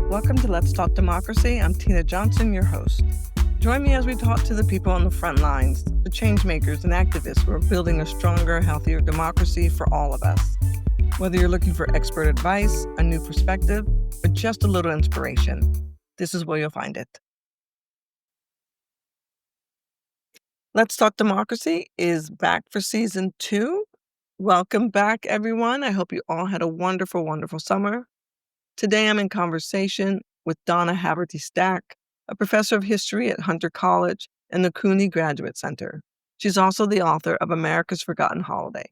Welcome to Let's Talk Democracy. I'm Tina Johnson, your host. Join me as we talk to the people on the front lines, the change makers and activists who are building a stronger, healthier democracy for all of us. Whether you're looking for expert advice, a new perspective, or just a little inspiration, this is where you'll find it. Let's Talk Democracy is back for season 2. Welcome back, everyone. I hope you all had a wonderful, wonderful summer. Today, I'm in conversation with Donna Haverty-Stacke, a professor of history at Hunter College and the CUNY Graduate Center. She's also the author of America's Forgotten Holiday,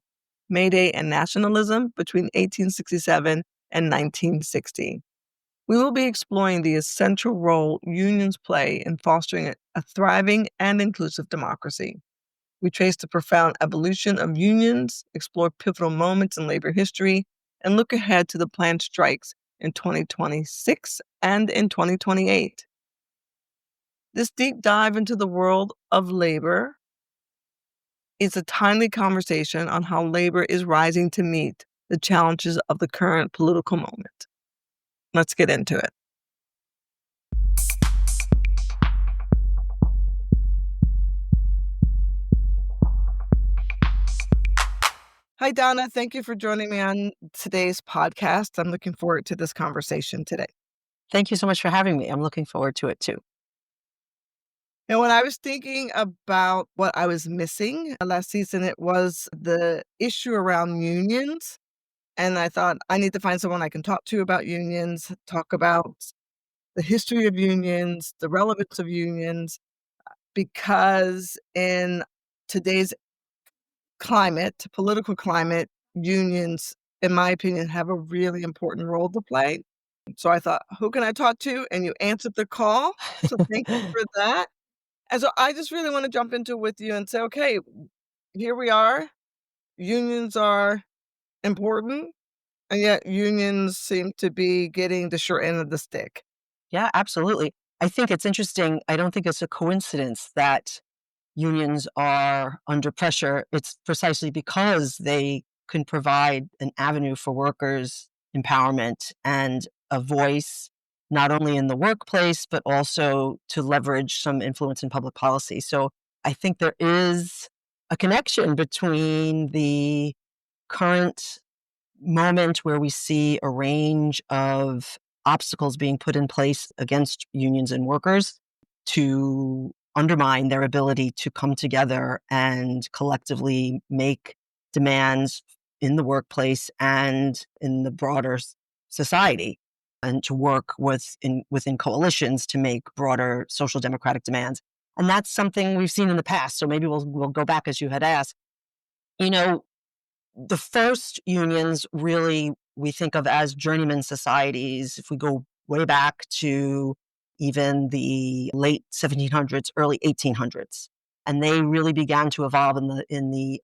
May Day and Nationalism Between 1867 and 1960. We will be exploring the essential role unions play in fostering a thriving and inclusive democracy. We trace the profound evolution of unions, explore pivotal moments in labor history, and look ahead to the planned strikes in 2026 and in 2028. This deep dive into the world of labor is a timely conversation on how labor is rising to meet the challenges of the current political moment. Let's get into it. Hi, Donna. Thank you for joining me on today's podcast. I'm looking forward to this conversation today. Thank you so much for having me. I'm looking forward to it too. And when I was thinking about what I was missing last season, it was the issue around unions. And I thought I need to find someone I can talk to about unions, talk about the history of unions, the relevance of unions, because in today's climate, political climate, unions, in my opinion, have a really important role to play. So I thought, who can I talk to? And you answered the call. So thank you for that. And so I just really want to jump into with you and say, okay, here we are. Unions are important, and yet unions seem to be getting the short end of the stick. Yeah, absolutely. I think it's interesting. I don't think it's a coincidence that unions are under pressure. It's precisely because they can provide an avenue for workers' empowerment and a voice, not only in the workplace, but also to leverage some influence in public policy. So I think there is a connection between the current moment where we see a range of obstacles being put in place against unions and workers to undermine their ability to come together and collectively make demands in the workplace and in the broader society, and to work within coalitions to make broader social democratic demands. And that's something we've seen in the past. So maybe we'll go back, as you had asked. You know, the first unions really we think of as journeyman societies. If we go way back to even the late 1700s, early 1800s, and they really began to evolve in the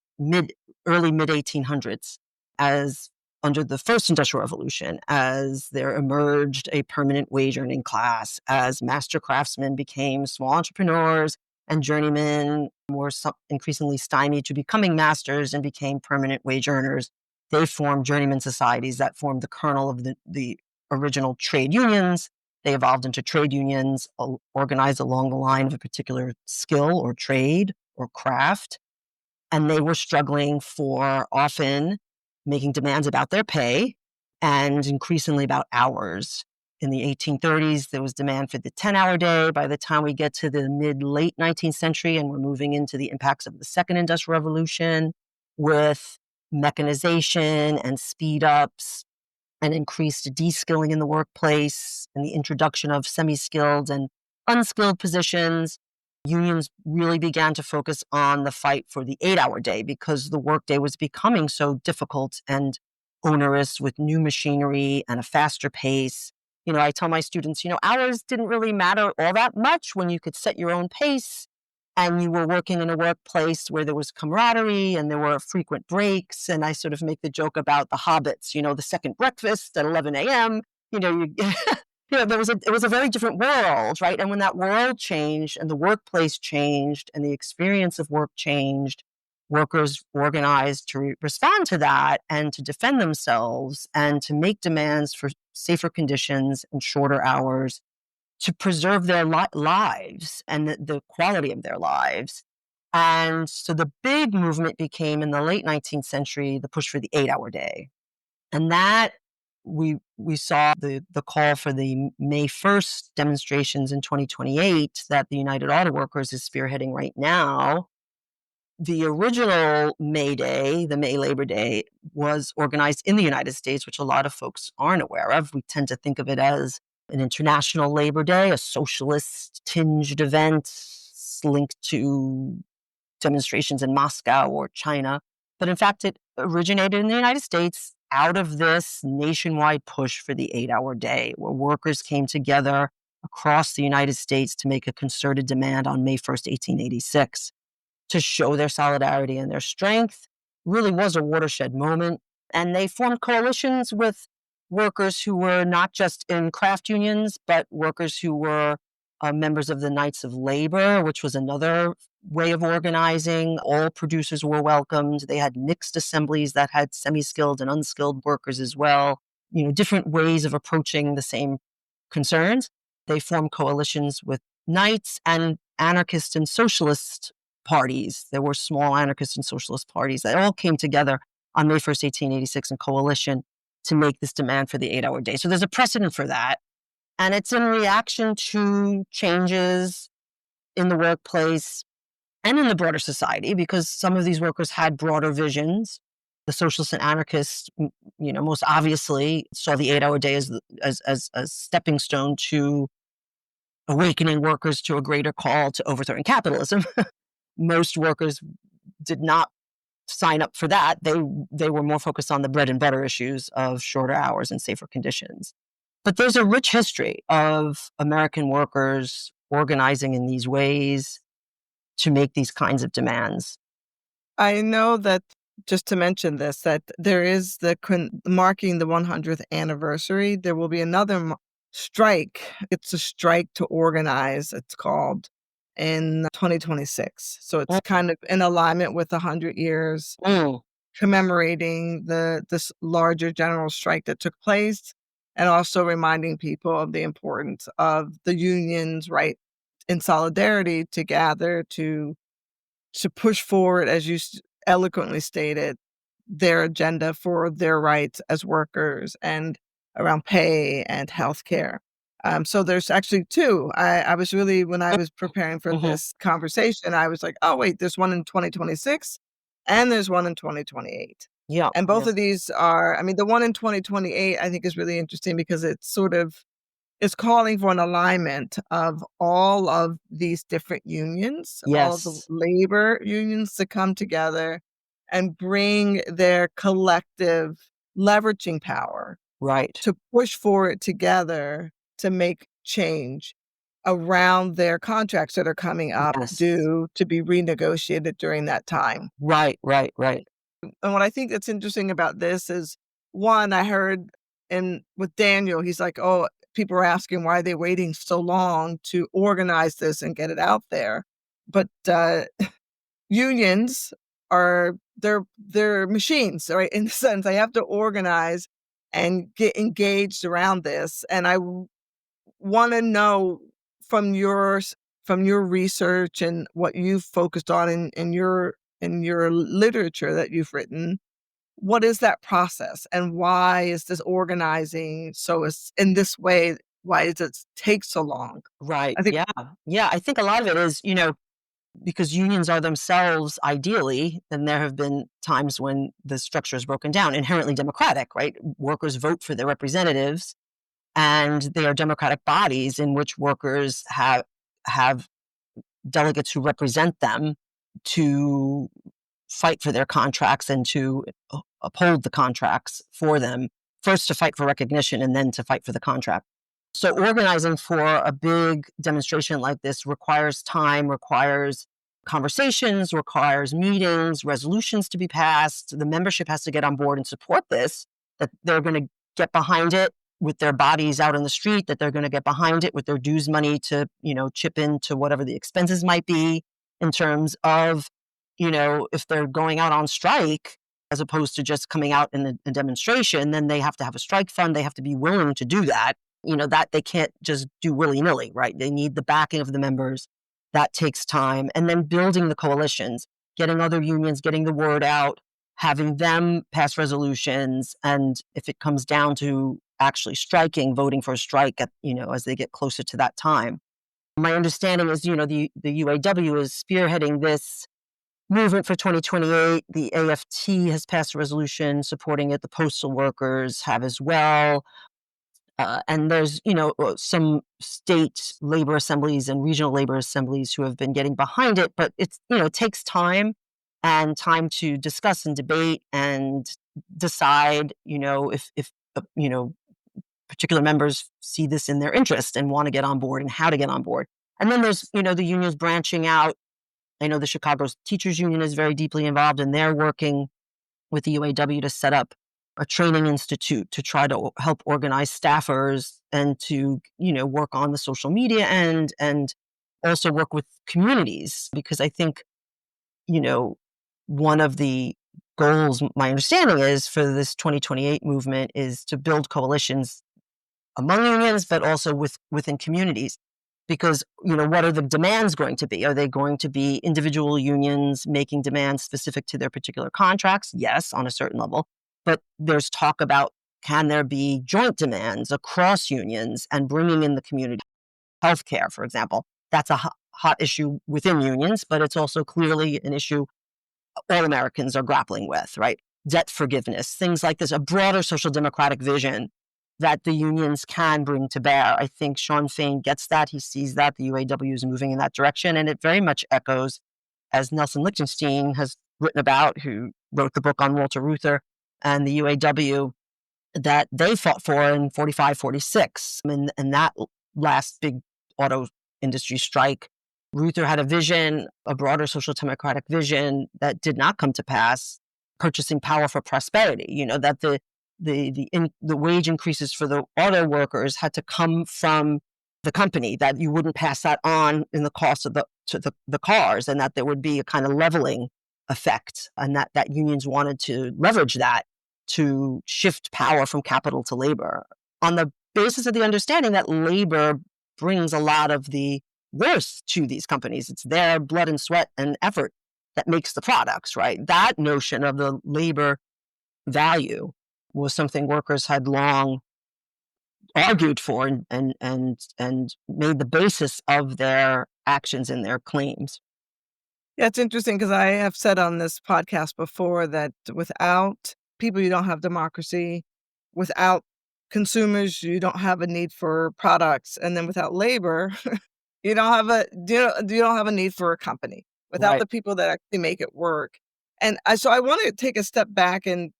early mid 1800s as under the first industrial revolution, as there emerged a permanent wage earning class, as master craftsmen became small entrepreneurs and journeymen were increasingly stymied to becoming masters and became permanent wage earners. They formed journeyman societies that formed the kernel of the original trade unions. They evolved into trade unions organized along the line of a particular skill or trade or craft. And they were struggling for often making demands about their pay and increasingly about hours. In the 1830s, there was demand for the 10-hour day. By the time we get to the mid-late 19th century, and we're moving into the impacts of the Second Industrial Revolution with mechanization and speed-ups and increased de-skilling in the workplace and the introduction of semi-skilled and unskilled positions, unions really began to focus on the fight for the 8-hour day because the workday was becoming so difficult and onerous with new machinery and a faster pace. You know, I tell my students, hours didn't really matter all that much when you could set your own pace and you were working in a workplace where there was camaraderie and there were frequent breaks. And I sort of make the joke about the hobbits, the second breakfast at 11 a.m., it was a very different world, right? And when that world changed and the workplace changed and the experience of work changed, workers organized to respond to that and to defend themselves and to make demands for safer conditions and shorter hours to preserve their lives and the quality of their lives. And so the big movement became in the late 19th century, the push for the 8-hour day. And that we saw the call for the May 1st demonstrations in 2028 that the United Auto Workers is spearheading right now. The original May Day, the May Labor Day, was organized in the United States, which a lot of folks aren't aware of. We tend to think of it as an international Labor Day, a socialist tinged event linked to demonstrations in Moscow or China. But in fact, it originated in the United States out of this nationwide push for the 8-hour day, where workers came together across the United States to make a concerted demand on May 1st, 1886, to show their solidarity and their strength. Really was a watershed moment. And they formed coalitions with workers who were not just in craft unions, but workers who were members of the Knights of Labor, which was another way of organizing. All producers were welcomed. They had mixed assemblies that had semi-skilled and unskilled workers as well. Different ways of approaching the same concerns. They formed coalitions with knights and anarchist and socialist parties. There were small anarchist and socialist parties that all came together on May 1st, 1886 in coalition to make this demand for the 8-hour day. So there's a precedent for that. And it's in reaction to changes in the workplace and in the broader society, because some of these workers had broader visions. The socialists and anarchists, most obviously saw the 8-hour day as a stepping stone to awakening workers to a greater call to overthrowing capitalism. Most workers did not sign up for that. They were more focused on the bread and butter issues of shorter hours and safer conditions. But there's a rich history of American workers organizing in these ways to make these kinds of demands. I know that, just to mention this, that there is marking the 100th anniversary. There will be another strike. It's a strike to organize, it's called, in 2026. So it's kind of in alignment with 100 years commemorating this larger general strike that took place, and also reminding people of the importance of the unions, right, in solidarity to gather to push forward, as you eloquently stated, their agenda for their rights as workers and around pay and healthcare. So there's actually two. I was really, when I was preparing for this conversation, I was like, oh, wait, there's one in 2026 and there's one in 2028. Yeah. And both of these are, I mean, the one in 2028, I think, is really interesting because it's calling for an alignment of all of these different unions, all of the Yes. labor unions, to come together and bring their collective leveraging power Right. to push for it together to make change around their contracts that are coming up Yes. due to be renegotiated during that time. Right. And what I think that's interesting about this is, one, I heard with Daniel, he's like, oh, people are asking why are they waiting so long to organize this and get it out there. But unions they're machines, right? In the sense, they have to organize and get engaged around this. And I want to know from your research and what you've focused on in your literature that you've written, what is that process and why is this organizing in this way? Why does it take so long? Right. I think Yeah. I think a lot of it is, because unions are themselves ideally, and there have been times when the structure is broken down, inherently democratic, right? Workers vote for their representatives, and they are democratic bodies in which workers have delegates who represent them to fight for their contracts and to uphold the contracts for them, first to fight for recognition and then to fight for the contract. So organizing for a big demonstration like this requires time, requires conversations, requires meetings, resolutions to be passed. The membership has to get on board and support this, that they're going to get behind it with their bodies out in the street, that they're going to get behind it with their dues money to, chip into whatever the expenses might be in terms of, if they're going out on strike, as opposed to just coming out in a demonstration. Then they have to have a strike fund. They have to be willing to do that. That they can't just do willy-nilly, right? They need the backing of the members. That takes time. And then building the coalitions, getting other unions, getting the word out, having them pass resolutions. And if it comes down to actually striking, voting for a strike as they get closer to that time. My understanding is, the UAW is spearheading this movement for 2028. The AFT has passed a resolution supporting it. The postal workers have as well. And there's, some state labor assemblies and regional labor assemblies who have been getting behind it. But it takes time and time to discuss and debate and decide, if particular members see this in their interest and want to get on board and how to get on board. And then there's, the unions branching out. I know the Chicago Teachers Union is very deeply involved, and they're working with the UAW to set up a training institute to try to help organize staffers and to, work on the social media end and also work with communities. Because I think, one of the goals, my understanding is, for this 2028 movement is to build coalitions among unions, but also within communities. Because, what are the demands going to be? Are they going to be individual unions making demands specific to their particular contracts? Yes, on a certain level. But there's talk about, can there be joint demands across unions and bringing in the community? Healthcare, for example, that's a hot issue within unions, but it's also clearly an issue all Americans are grappling with, right? Debt forgiveness, things like this, a broader social democratic vision that the unions can bring to bear. I think Sean Fain gets that. He sees that the UAW is moving in that direction. And it very much echoes, as Nelson Lichtenstein has written about, who wrote the book on Walter Reuther and the UAW, that they fought for in 45, 46. And that last big auto industry strike, Reuther had a vision, a broader social democratic vision that did not come to pass, purchasing power for prosperity, that the wage increases for the auto workers had to come from the company, that you wouldn't pass that on in the cost of the cars, and that there would be a kind of leveling effect, and that unions wanted to leverage that to shift power from capital to labor on the basis of the understanding that labor brings a lot of the worth to these companies. It's their blood and sweat and effort that makes the products, right? That notion of the labor value was something workers had long argued for and made the basis of their actions and their claims. Yeah, it's interesting because I have said on this podcast before that without people, you don't have democracy. Without consumers, you don't have a need for products. And then without labor, you don't have a need for a company. Without Right. the people that actually make it work. And so I want to take a step back and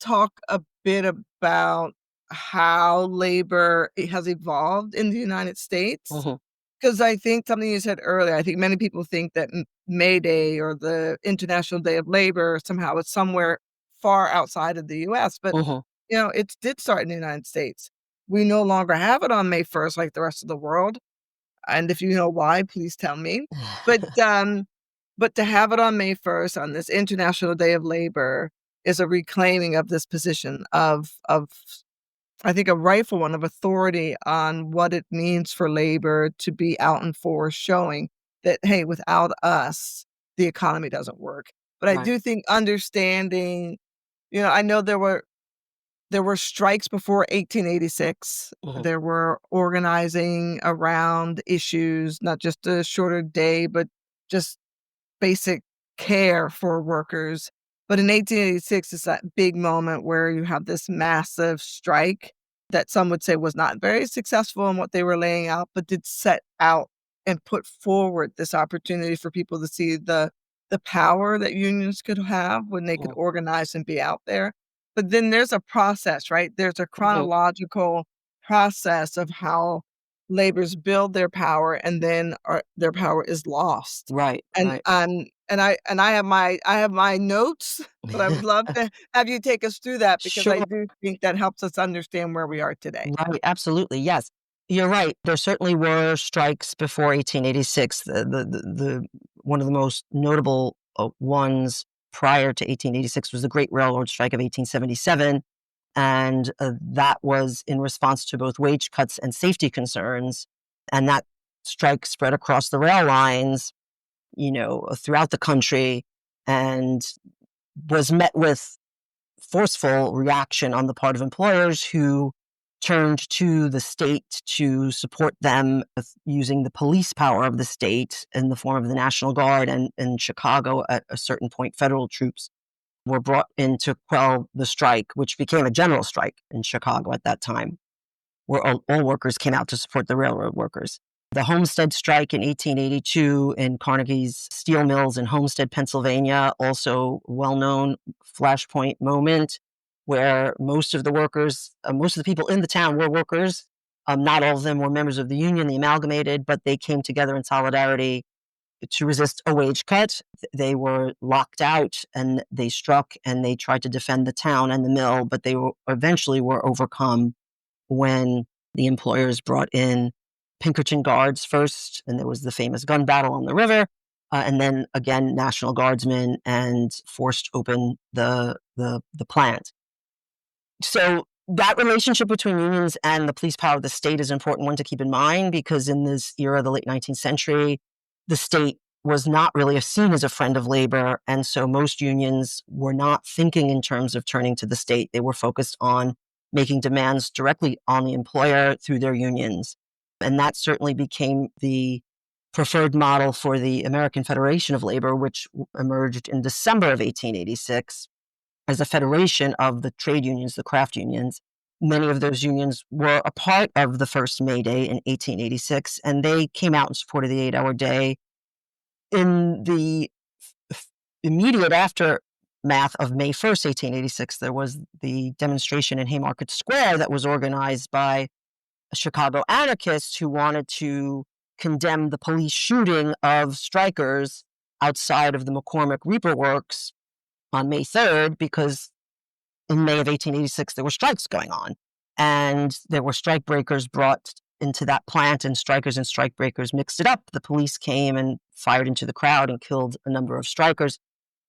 talk a bit about how labor has evolved in the United States. Mhm. Because I think something you said earlier, I think many people think that May Day or the International Day of Labor somehow is somewhere far outside of the US, but, Mhm. it did start in the United States. We no longer have it on May 1st like the rest of the world, and if you know why, please tell me. But, to have it on May 1st, on this International Day of Labor, is a reclaiming of this position of I think, a rightful one of authority on what it means for labor to be out in force, showing that, hey, without us, the economy doesn't work. But I Right. do think understanding, I know there were strikes before 1886. Mhm. There were organizing around issues, not just a shorter day, but just basic care for workers. But in 1886, it's that big moment where you have this massive strike that some would say was not very successful in what they were laying out, but did set out and put forward this opportunity for people to see the power that unions could have when they could Mhm. organize and be out there. But then there's a process, right? There's a Mhm. chronological process of how laborers build their power and then their power is lost. Right. And, Right. I have my notes, but I would love to have you take us through that because I Sure. do think that helps us understand where we are today. Right, absolutely, yes. You're right, there certainly were strikes before 1886. The one of the most notable, ones prior to 1886 was the Great Railroad Strike of 1877. And that was in response to both wage cuts and safety concerns. And that strike spread across the rail lines, throughout the country, and was met with forceful reaction on the part of employers who turned to the state to support them with using the police power of the state in the form of the National Guard. And in Chicago, at a certain point, federal troops were brought in to quell the strike, which became a general strike in Chicago at that time, where all workers came out to support the railroad workers. The Homestead strike in 1882 in Carnegie's steel mills in Homestead, Pennsylvania, also well-known flashpoint moment where most of the workers, most of the people in the town were workers. Not all of them were members of the union, the amalgamated, but they came together in solidarity to resist a wage cut. They were locked out and they struck and they tried to defend the town and the mill, but they eventually were overcome when the employers brought in Pinkerton guards first, and there was the famous gun battle on the river, and then again National Guardsmen, and forced open the plant. So that relationship between unions and the police power of the state is an important one to keep in mind, because in this era, the late 19th century, the state was not really seen as a friend of labor, and so most unions were not thinking in terms of turning to the state. They were focused on making demands directly on the employer through their unions. And that certainly became the preferred model for the American Federation of Labor, which emerged in December of 1886 as a federation of the trade unions, the craft unions. Many of those unions were a part of the first May Day in 1886, and they came out in support of the 8-hour day. In the immediate aftermath of May 1st, 1886, there was the demonstration in Haymarket Square that was organized by Chicago anarchists who wanted to condemn the police shooting of strikers outside of the McCormick Reaper Works on May 3rd, because in May of 1886, there were strikes going on. And there were strikebreakers brought into that plant, and strikers and strikebreakers mixed it up. The police came and fired into the crowd and killed a number of strikers.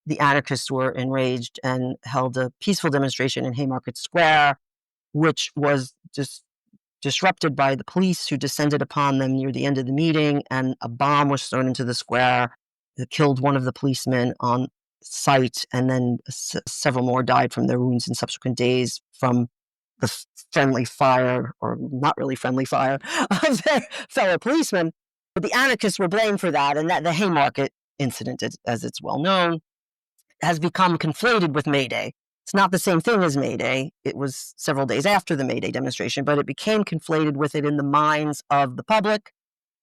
The anarchists were enraged and held a peaceful demonstration in Haymarket Square, which was just disrupted by the police, who descended upon them near the end of the meeting, and a bomb was thrown into the square that killed one of the policemen on site, and then several more died from their wounds in subsequent days from the friendly fire, or not really friendly fire, of their fellow policemen. But the anarchists were blamed for that, and that the Haymarket incident, as it's well known, has become conflated with May Day. It's not the same thing as May Day. It was several days after the May Day demonstration, but it became conflated with it in the minds of the public,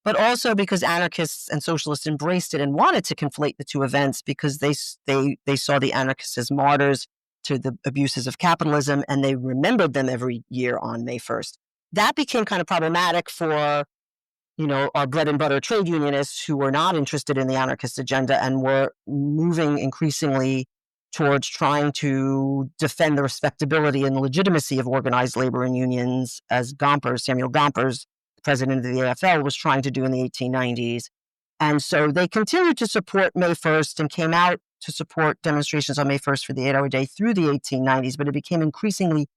but also because anarchists and socialists embraced it and wanted to conflate the two events, because they saw the anarchists as martyrs to the abuses of capitalism, and they remembered them every year on May 1st. That became kind of problematic for our bread and butter trade unionists, who were not interested in the anarchist agenda and were moving increasingly towards trying to defend the respectability and legitimacy of organized labor and unions, as Samuel Gompers, president of the AFL, was trying to do in the 1890s. And so they continued to support May 1st and came out to support demonstrations on May 1st for the 8-hour day through the 1890s, but it became increasingly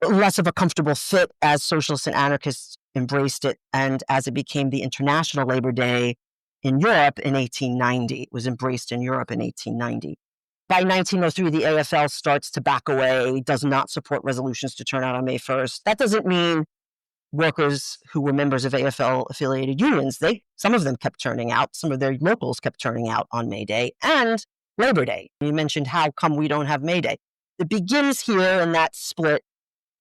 less of a comfortable fit as socialists and anarchists embraced it, and as it became the International Labor Day in Europe in 1890. It was embraced in Europe in 1890. By 1903, the AFL starts to back away, does not support resolutions to turn out on May 1st. That doesn't mean workers who were members of AFL-affiliated unions, some of them kept turning out, some of their locals kept turning out on May Day and Labor Day. You mentioned, how come we don't have May Day? It begins here in that split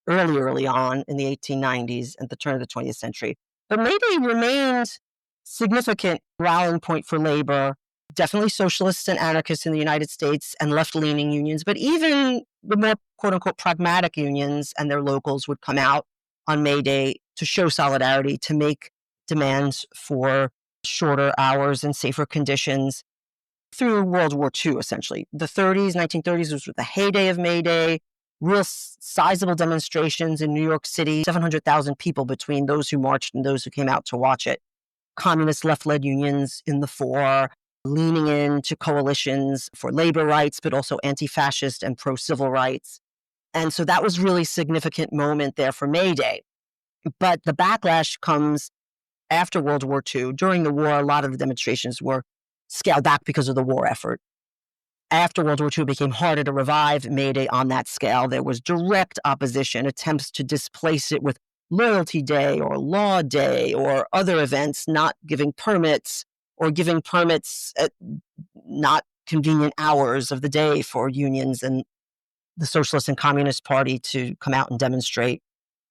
early on in the 1890s at the turn of the 20th century. But May Day remained significant rallying point for labor. Definitely socialists and anarchists in the United States and left-leaning unions, but even the more quote-unquote pragmatic unions and their locals would come out on May Day to show solidarity, to make demands for shorter hours and safer conditions through World War II, essentially. The 1930s was the heyday of May Day, real sizable demonstrations in New York City, 700,000 people between those who marched and those who came out to watch it. Communist left-led unions in the fore, leaning into coalitions for labor rights, but also anti-fascist and pro-civil rights. And so that was really significant moment there for May Day. But the backlash comes after World War II. During the war, a lot of the demonstrations were scaled back because of the war effort. After World War II, it became harder to revive May Day on that scale. There was direct opposition, attempts to displace it with Loyalty Day or Law Day or other events, not giving permits or giving permits at not convenient hours of the day for unions and the Socialist and Communist Party to come out and demonstrate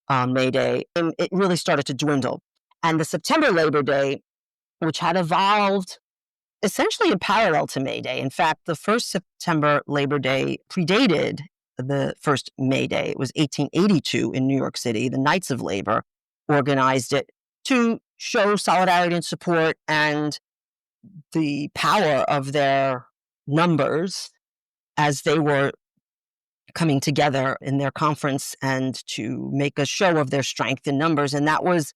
on May Day. And it really started to dwindle. And the September Labor Day, which had evolved essentially in parallel to May Day. In fact, the first September Labor Day predated the first May Day. It was 1882 in New York City. The Knights of Labor organized it to show solidarity and support and the power of their numbers as they were coming together in their conference and to make a show of their strength in numbers. And that was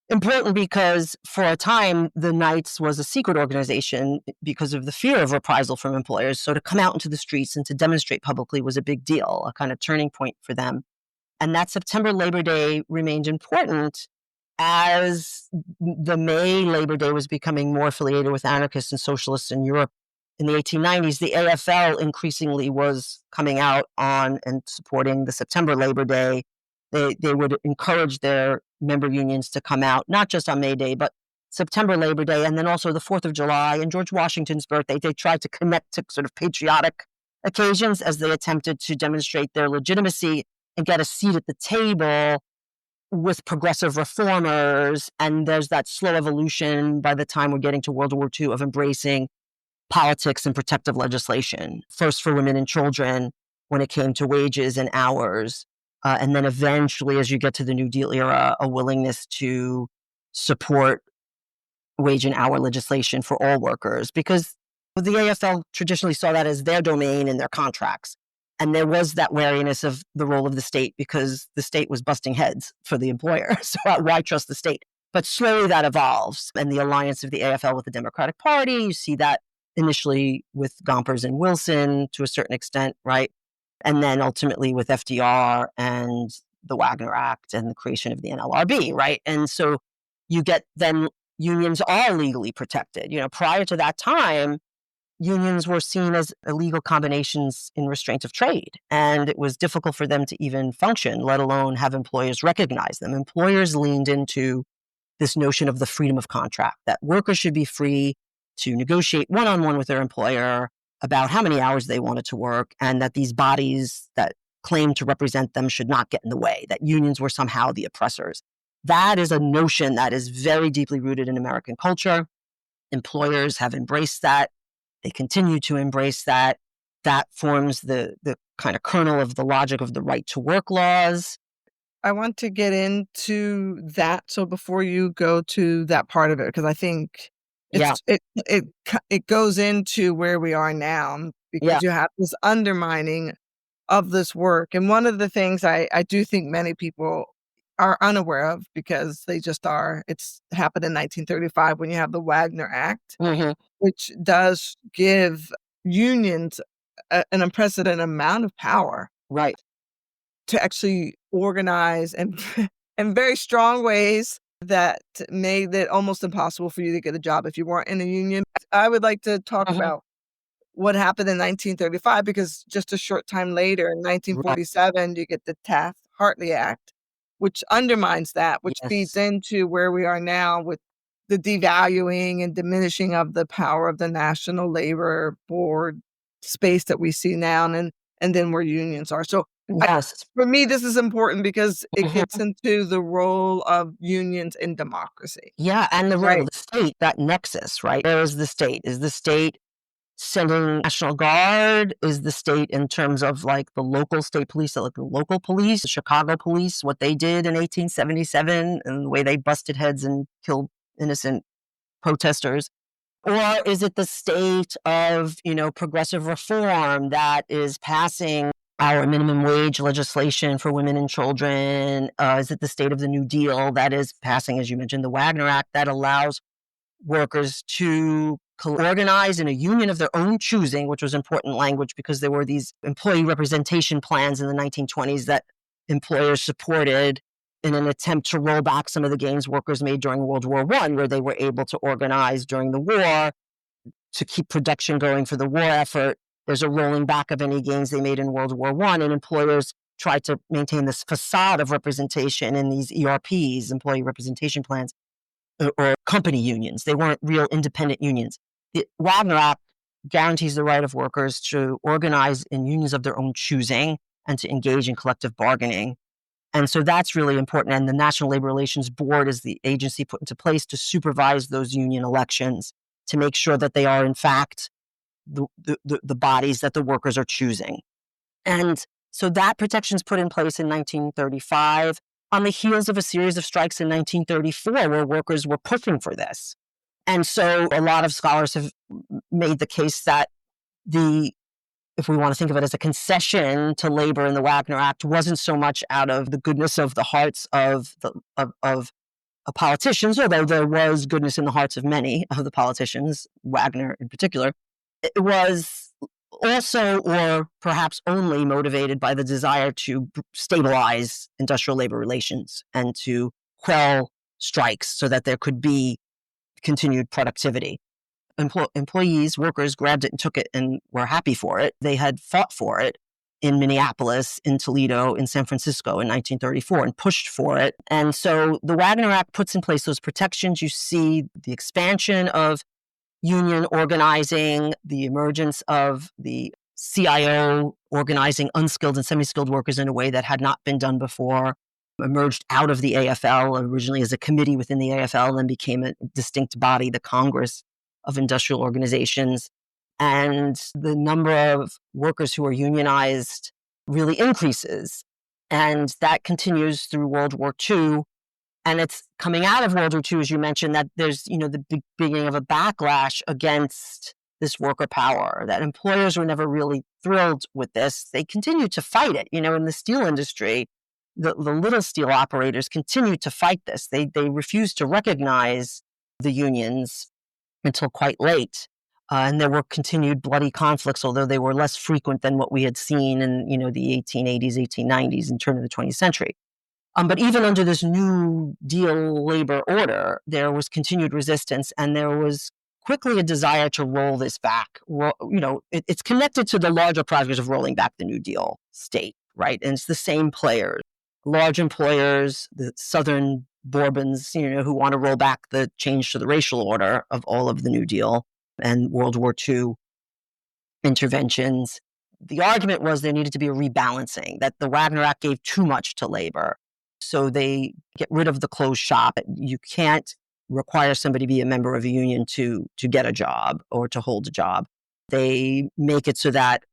important because for a time, the Knights was a secret organization because of the fear of reprisal from employers. So to come out into the streets and to demonstrate publicly was a big deal, a kind of turning point for them. And that September Labor Day remained important as the May Labor Day was becoming more affiliated with anarchists and socialists in Europe. In the 1890s, the AFL increasingly was coming out on and supporting the September Labor Day. They would encourage their member unions to come out, not just on May Day, but September Labor Day, and then also the 4th of July and George Washington's birthday. They tried to connect to sort of patriotic occasions as they attempted to demonstrate their legitimacy and get a seat at the table with progressive reformers. And there's that slow evolution by the time we're getting to World War II of embracing politics and protective legislation, first for women and children when it came to wages and hours. And then eventually, as you get to the New Deal era, a willingness to support wage and hour legislation for all workers, because the AFL traditionally saw that as their domain and their contracts. And there was that wariness of the role of the state because the state was busting heads for the employer. So why trust the state? But slowly that evolves. And the alliance of the AFL with the Democratic Party, you see that initially with Gompers and Wilson to a certain extent, right? And then ultimately with FDR and the Wagner Act and the creation of the NLRB, right? And so you get then unions are legally protected. You know, prior to that time, unions were seen as illegal combinations in restraint of trade. And it was difficult for them to even function, let alone have employers recognize them. Employers leaned into this notion of the freedom of contract, that workers should be free to negotiate one-on-one with their employer about how many hours they wanted to work, and that these bodies that claimed to represent them should not get in the way, that unions were somehow the oppressors. That is a notion that is very deeply rooted in American culture. Employers have embraced that. They continue to embrace that. That forms the kind of kernel of the logic of the right to work laws. I want to get into that. So before you go to that part of it, because I think Yeah, it goes into where we are now, yeah. because you have this undermining of this work. And one of the things I do think many people are unaware of, because they just are, it's happened in 1935 when you have the Wagner Act, Mhm. which does give unions an unprecedented amount of power Right. to actually organize and in very strong ways that made it almost impossible for you to get a job if you weren't in a union. I would like to talk Mhm. about what happened in 1935, because just a short time later, in Right. 1947, you get the Taft-Hartley Act, which undermines that, which feeds Yes. into where we are now with the devaluing and diminishing of the power of the National Labor Board space that we see now, and then where unions are. So Yes. for me, this is important because it gets Mhm. into the role of unions in democracy, Yeah, and the role of right? the state, that nexus, right? Where is the state? Is the state sending National Guard? Is the state in terms of like the local state police, like the local police, the Chicago police, what they did in 1877 and the way they busted heads and killed innocent protesters? Or is it the state of, progressive reform that is passing our minimum wage legislation for women and children? Is it the state of the New Deal that is passing, as you mentioned, the Wagner Act that allows workers to organize in a union of their own choosing, which was important language because there were these employee representation plans in the 1920s that employers supported in an attempt to roll back some of the gains workers made during World War I, where they were able to organize during the war to keep production going for the war effort. There's a rolling back of any gains they made in World War I, and employers tried to maintain this facade of representation in these ERPs, employee representation plans, or company unions. They weren't real independent unions. The Wagner Act guarantees the right of workers to organize in unions of their own choosing and to engage in collective bargaining. And so that's really important. And the National Labor Relations Board is the agency put into place to supervise those union elections to make sure that they are, in fact, the bodies that the workers are choosing. And so that protection's put in place in 1935 on the heels of a series of strikes in 1934 where workers were pushing for this. And so a lot of scholars have made the case that if we want to think of it as a concession to labor in the Wagner Act, wasn't so much out of the goodness of the hearts of politicians, although there was goodness in the hearts of many of the politicians, Wagner in particular. It was also, or perhaps only, motivated by the desire to stabilize industrial labor relations and to quell strikes so that there could be continued productivity. Employees, workers grabbed it and took it and were happy for it. They had fought for it in Minneapolis, in Toledo, in San Francisco in 1934 and pushed for it. And so the Wagner Act puts in place those protections. You see the expansion of union organizing, the emergence of the CIO organizing unskilled and semi-skilled workers in a way that had not been done before, emerged out of the AFL originally as a committee within the AFL and then became a distinct body, the Congress of Industrial Organizations. And the number of workers who are unionized really increases. And that continues through World War II. And it's coming out of World War II, as you mentioned, that there's, the beginning of a backlash against this worker power, that employers were never really thrilled with this. They continued to fight it. In the steel industry, the little steel operators continued to fight this. They refused to recognize the unions until quite late. And there were continued bloody conflicts, although they were less frequent than what we had seen in, the 1880s, 1890s, and turn of the 20th century. But even under this New Deal labor order, there was continued resistance, and there was quickly a desire to roll this back. It's connected to the larger project of rolling back the New Deal state, right? And it's the same players, large employers, the Southern Bourbons, who want to roll back the change to the racial order of all of the New Deal and World War II interventions. The argument was there needed to be a rebalancing, that the Wagner Act gave too much to labor. So they get rid of the closed shop. You can't require somebody to be a member of a union to get a job or to hold a job. They make it so that,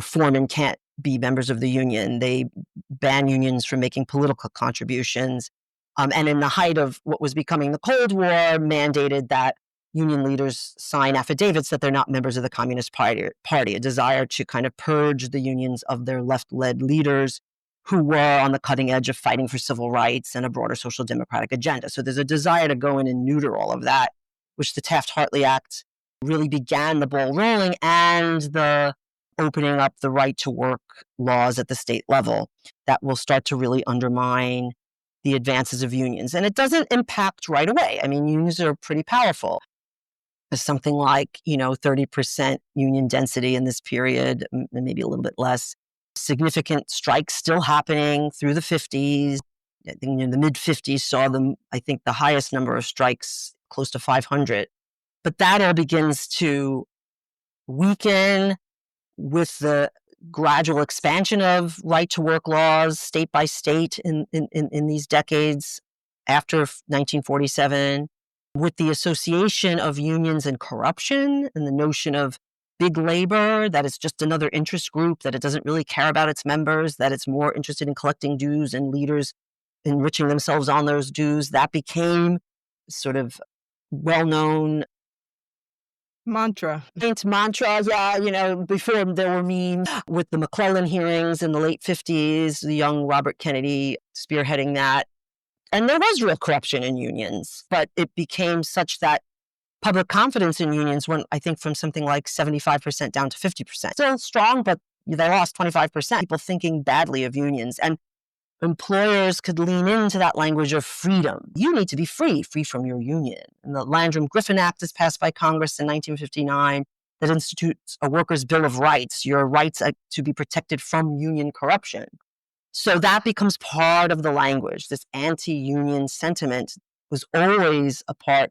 foremen can't be members of the union. They ban unions from making political contributions. And in the height of what was becoming the Cold War, mandated that union leaders sign affidavits that they're not members of the Communist Party, a desire to kind of purge the unions of their left-led leaders who were on the cutting edge of fighting for civil rights and a broader social democratic agenda. So there's a desire to go in and neuter all of that, which the Taft-Hartley Act really began the ball rolling, and the opening up the right to work laws at the state level that will start to really undermine the advances of unions. And it doesn't impact right away. I mean, unions are pretty powerful. There's something like, 30% union density in this period, maybe a little bit less. Significant strikes still happening through the 50s. I think the mid-50s saw the highest number of strikes, close to 500. But that all begins to weaken with the gradual expansion of right-to-work laws state by state in these decades after 1947, with the association of unions and corruption and the notion of big labor, that it's just another interest group, that it doesn't really care about its members, that it's more interested in collecting dues and leaders enriching themselves on those dues. That became sort of well-known mantra. Yeah, before there were memes with the McClellan hearings in the late 50s, the young Robert Kennedy spearheading that. And there was real corruption in unions, but it became such that public confidence in unions went, I think, from something like 75% down to 50%. Still strong, but they lost 25%. People thinking badly of unions. And employers could lean into that language of freedom. You need to be free from your union. And the Landrum-Griffin Act is passed by Congress in 1959 that institutes a workers' bill of rights, your rights to be protected from union corruption. So that becomes part of the language. This anti-union sentiment was always a part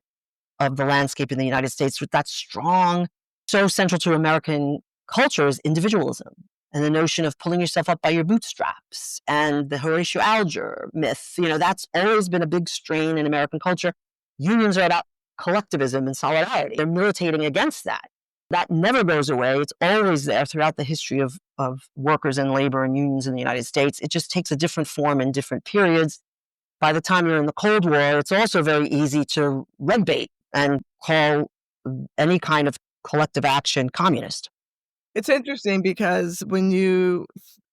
of the landscape in the United States with that strong, so central to American culture is individualism and the notion of pulling yourself up by your bootstraps and the Horatio Alger myth. That's always been a big strain in American culture. Unions are about collectivism and solidarity. They're militating against that. That never goes away. It's always there throughout the history of workers and labor and unions in the United States. It just takes a different form in different periods. By the time you're in the Cold War, it's also very easy to red bait and call any kind of collective action communist. It's interesting because when you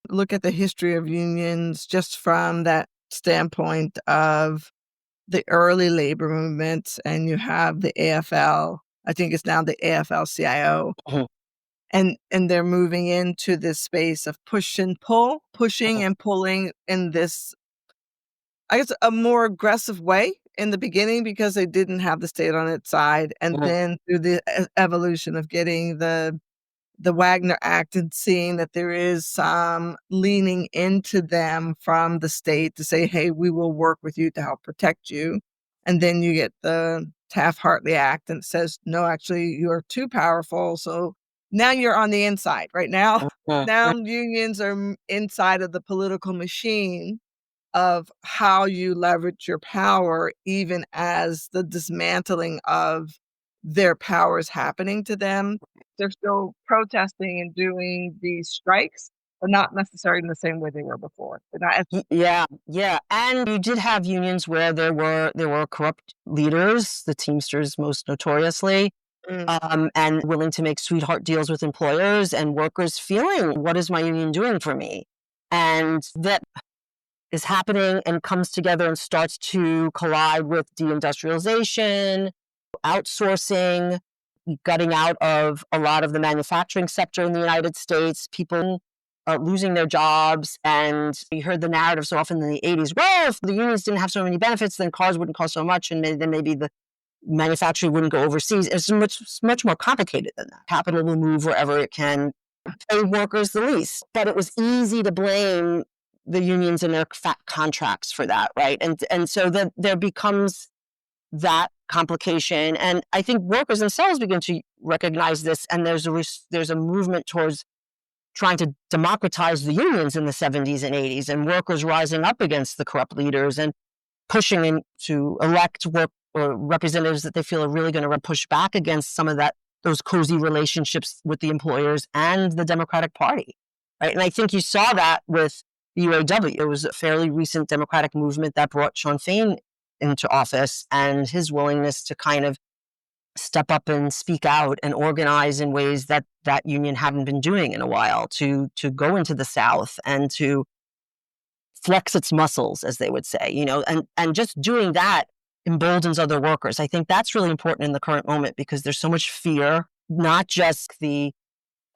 look at the history of unions just from that standpoint of the early labor movements, and you have the AFL, I think it's now the AFL-CIO, Mhm. and they're moving into this space of pushing and pulling in this, I guess, a more aggressive way in the beginning because they didn't have the state on its side, and Mhm. then through the evolution of getting the Wagner Act and seeing that there is some leaning into them from the state to say, "Hey, we will work with you to help protect you." And then you get the Taft-Hartley Act and it says, "No, actually, you're too powerful." So now you're on the inside. Right now, now Mhm. unions are inside of the political machine of how you leverage your power, even as the dismantling of their power is happening to them. They're still protesting and doing these strikes, but not necessarily in the same way they were before. They're not as Yeah, yeah, and you did have unions where there were corrupt leaders, the Teamsters most notoriously, mm, and willing to make sweetheart deals with employers and workers feeling, what is my union doing for me? And that is happening and comes together and starts to collide with deindustrialization, outsourcing, gutting out of a lot of the manufacturing sector in the United States, people losing their jobs. And you heard the narrative so often in the 80s, well, if the unions didn't have so many benefits, then cars wouldn't cost so much, and then maybe the manufacturing wouldn't go overseas. It's much more complicated than that. Capital will move wherever it can, pay workers the least. But it was easy to blame the unions and their fat contracts for that, right? And so then there becomes that complication. And I think workers themselves begin to recognize this. And there's a movement towards trying to democratize the unions in the 70s and 80s, and workers rising up against the corrupt leaders and pushing in to elect work or representatives that they feel are really going to push back against some of those cozy relationships with the employers and the Democratic Party, right? And I think you saw that with the UAW. It was a fairly recent Democratic movement that brought Sean Fain into office, and his willingness to kind of step up and speak out and organize in ways that that union hadn't been doing in a while, to go into the South and to flex its muscles, as they would say, and just doing that emboldens other workers. I think that's really important in the current moment because there's so much fear, not just the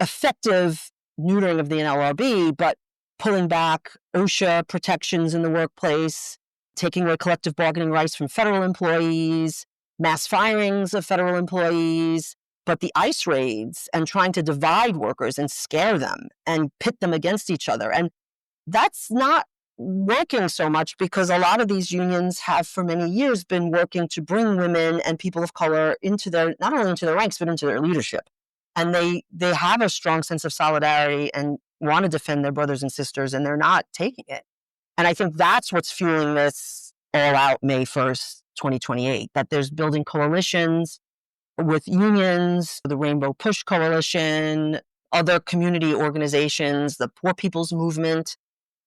effective neutering of the NLRB, but pulling back OSHA protections in the workplace, taking away collective bargaining rights from federal employees, mass firings of federal employees, but the ICE raids and trying to divide workers and scare them and pit them against each other. And that's not working so much because a lot of these unions have for many years been working to bring women and people of color into not only into their ranks, but into their leadership. And they have a strong sense of solidarity and want to defend their brothers and sisters, and they're not taking it. And I think that's what's fueling this all out May 1st, 2028, that there's building coalitions with unions, the Rainbow Push Coalition, other community organizations, the Poor People's Movement,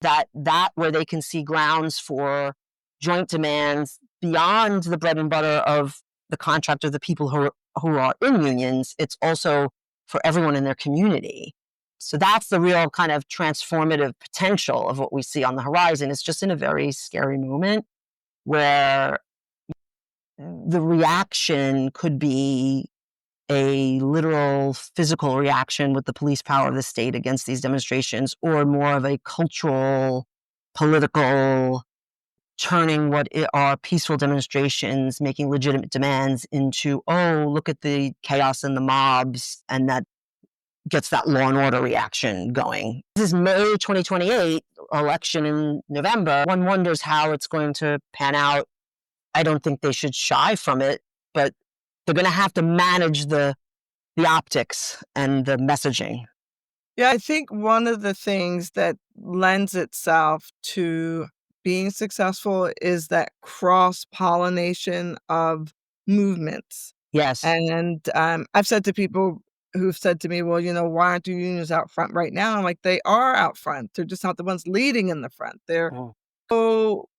that where they can see grounds for joint demands beyond the bread and butter of the contract of the people who are in unions. It's also for everyone in their community. So that's the real kind of transformative potential of what we see on the horizon. It's just in a very scary moment where the reaction could be a literal physical reaction with the police power of the state against these demonstrations, or more of a cultural, political, turning what are peaceful demonstrations, making legitimate demands into, oh, look at the chaos and the mobs, and that gets that law and order reaction going. This is May 2028, election in November. One wonders how it's going to pan out. I don't think they should shy from it, but they're going to have to manage the optics and the messaging. Yeah, I think one of the things that lends itself to being successful is that cross-pollination of movements. Yes. And, I've said to people who've said to me, "Well, why aren't your unions out front right now?" I'm like, "They are out front. They're just not the ones leading in the front. They're Oh, co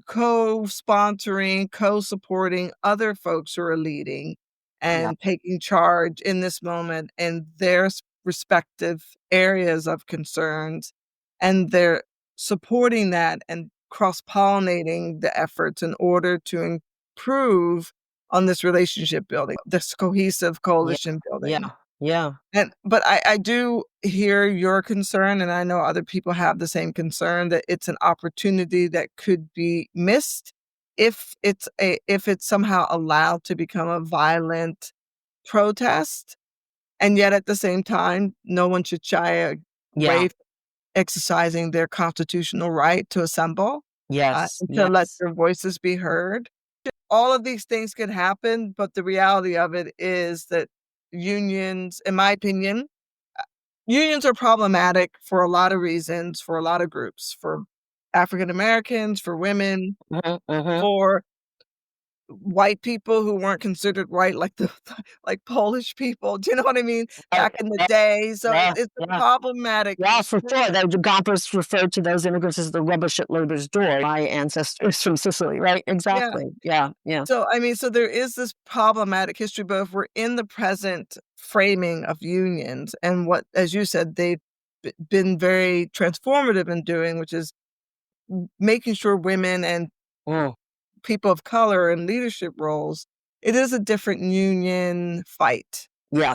co-sponsoring, co-supporting other folks who are leading yeah. and taking charge in this moment in their respective areas of concerns, and they're supporting that and cross-pollinating the efforts in order to improve on this relationship building, this cohesive Yeah. coalition building. Yeah. Yeah. But I do hear your concern, and I know other people have the same concern that it's an opportunity that could be missed if it's somehow allowed to become a violent protest, and yet at the same time, no one should shy Yeah. away from exercising their constitutional right to assemble, Yes. and to let Yes. their voices be heard. All of these things could happen, but the reality of it is that unions, in my opinion, unions are problematic for a lot of reasons, for a lot of groups, for African Americans, for women, Mhm, mhm. for white people who weren't considered white, like like Polish people, do you know what I mean? Right, Back in the right. day, so Yeah. it's a Yeah. problematic Yeah, for sure. The Gompers referred to those immigrants as the rubbish at Loder's door. My ancestors from Sicily, right? yeah. Exactly. Yeah. Yeah. So, I mean, so there is this problematic history, but if we're in the present framing of unions and what, as you said, they've been very transformative in doing, which is making sure women and Mm. people of color in leadership roles, it is a different union fight Yeah.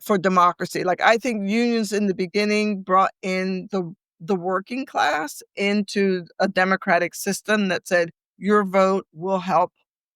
for democracy. Like I think unions in the beginning brought in the working class into a democratic system that said your vote will help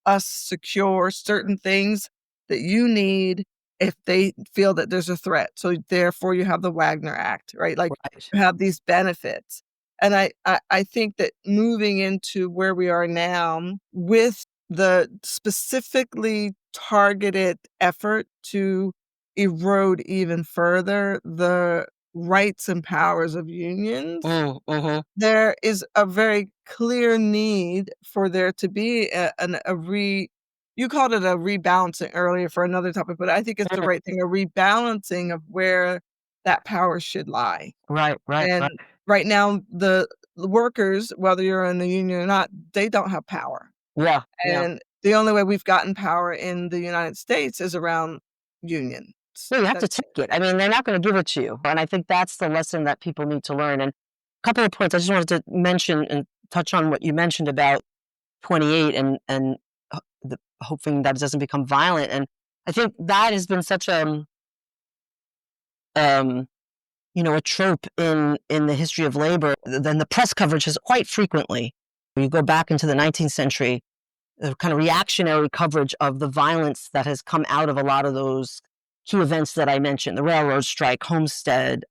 us secure certain things that you need if they feel that there's a threat. So therefore you have the Wagner Act, right? Like Right. you have these benefits. And I think that moving into where we are now with the specifically targeted effort to erode even further the rights and powers of unions, Mhm. there is a very clear need for there to be a you called it a rebalancing earlier for another topic, but I think it's the Mm. right thing, a rebalancing of where that power should lie. Right, right, And right. right now, the workers, whether you're in the union or not, they don't have power. Yeah, yeah. And the only way we've gotten power in the United States is around unions. No, you have to That's take it. I mean, they're not gonna give it to you, and I think that's the lesson that people need to learn, and a couple of points I just wanted to mention and touch on what you mentioned about 28 and the hoping that it doesn't become violent, and I think that has been such um, a trope in the history of labor. Then the press coverage has quite frequently, when you go back into the 19th century, the kind of reactionary coverage of the violence that has come out of a lot of those key events that I mentioned, the railroad strike, Homestead,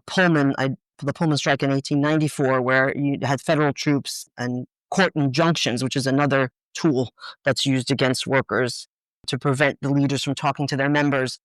Pullman, the Pullman strike in 1894, where you had federal troops and court injunctions, which is another tool that's used against workers to prevent the leaders from talking to their members.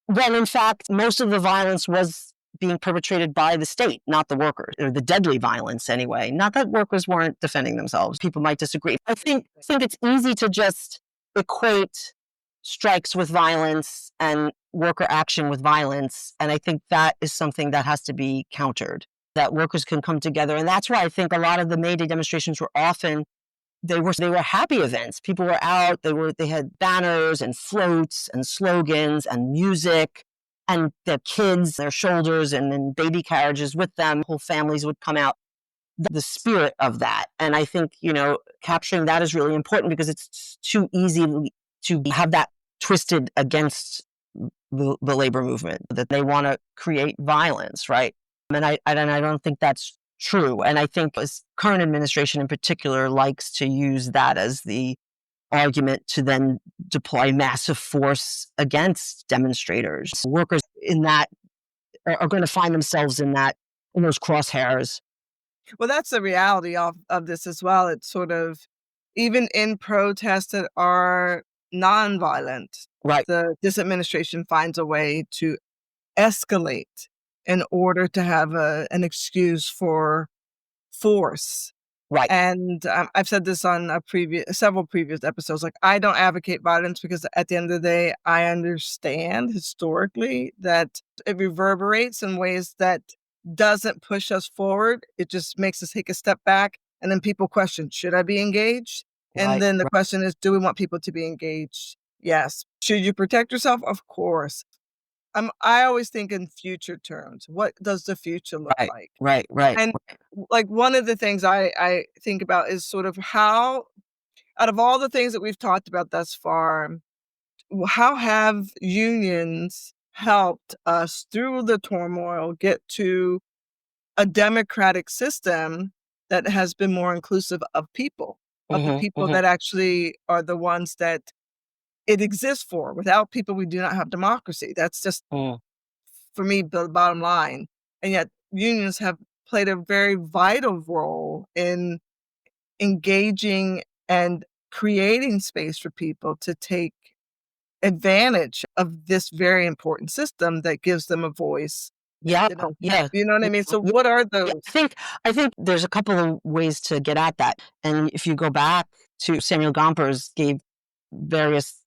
When in fact, most of the violence was being perpetrated by the state, not the workers, or the deadly violence anyway. Not that workers weren't defending themselves. People might disagree. I think it's easy to just equate strikes with violence and worker action with violence. And I think that is something that has to be countered, that workers can come together. And that's why I think a lot of the May Day demonstrations were often they were happy events. People were out, they had banners and floats and slogans and music, and their kids, their shoulders, and in baby carriages with them. Whole families would come out. the spirit of that. And I think, capturing that is really important because it's too easy to have that twisted against the labor movement, that they want to create violence, right? And I don't think that's true. And I think this current administration in particular likes to use that as the argument to then deploy massive force against demonstrators. Workers in that are going to find themselves in those crosshairs. Well, that's the reality of this as well. It's sort of even in protests that are nonviolent, Right, this administration finds a way to escalate in order to have an excuse for force. right, And, I've said this on several previous episodes, like, I don't advocate violence because at the end of the day, I understand historically that it reverberates in ways that doesn't push us forward. It just makes us take a step back, and then people question, "Should I be engaged?" And right, then the right, question is, "Do we want people to be engaged?" Yes. Should you protect yourself? Of course. I always think in future terms. What does the future look right, like? right, right, And, like, one of the things I think about is sort of how out of all the things that we've talked about thus far, how have unions helped us through the turmoil get to a democratic system that has been more inclusive of the Mhm, people mhm, that actually are the ones that it exists for. Without people, we do not have democracy. That's just, mhm. for me, the bottom line. And yet unions have played a very vital role in engaging and creating space for people to take advantage of this very important system that gives them a voice. Yeah, You know yeah, you know what I mean? So yeah, what are yeah. those? I think there's a couple of ways to get at that. And if you go back to Samuel Gompers gave various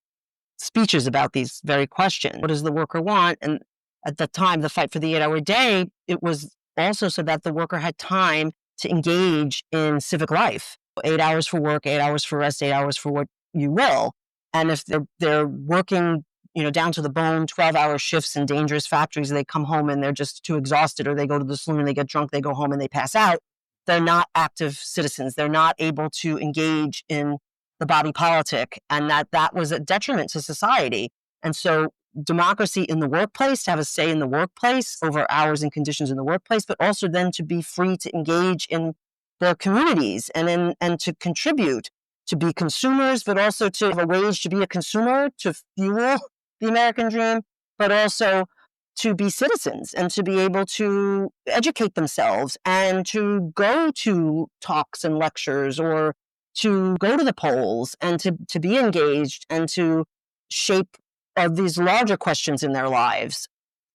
speeches about these very questions. What does the worker want? And at the time, the fight for the 8-hour day, it was also so that the worker had time to engage in civic life. 8 hours for work, 8 hours for rest, 8 hours for what you will. And if they're working, down to the bone, 12-hour shifts in dangerous factories, they come home and they're just too exhausted, or they go to the saloon, they get drunk, they go home and they pass out. They're not active citizens. They're not able to engage in the body politic, and that was a detriment to society. And so democracy in the workplace, to have a say in the workplace over hours and conditions in the workplace, but also then to be free to engage in the communities and to contribute, to be consumers, but also to have a wage to be a consumer, to fuel the American dream, but also to be citizens and to be able to educate themselves and to go to talks and lectures, or to go to the polls and to be engaged and to shape these larger questions in their lives.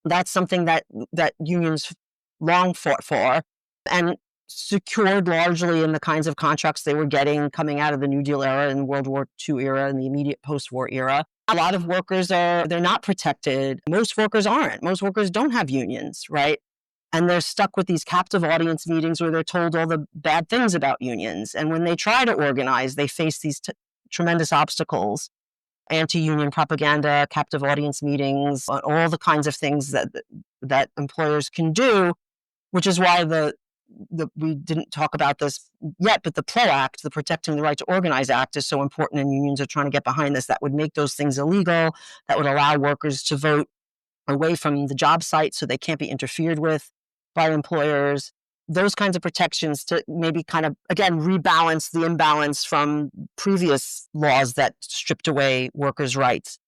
That's something that unions long fought for and secured largely in the kinds of contracts they were getting coming out of the New Deal era and World War II era and the immediate post-war era. A lot of workers they're not protected. Most workers aren't. Most workers don't have unions, right? And they're stuck with these captive audience meetings where they're told all the bad things about unions. And when they try to organize, they face these tremendous obstacles: anti-union propaganda, captive audience meetings, all the kinds of things that employers can do, which is why we didn't talk about this yet, but the PRO Act, the Protecting the Right to Organize Act, is so important, and unions are trying to get behind this. That would make those things illegal. That would allow workers to vote away from the job site so they can't be interfered with by employers. Those kinds of protections to maybe kind of, again, rebalance the imbalance from previous laws that stripped away workers' rights.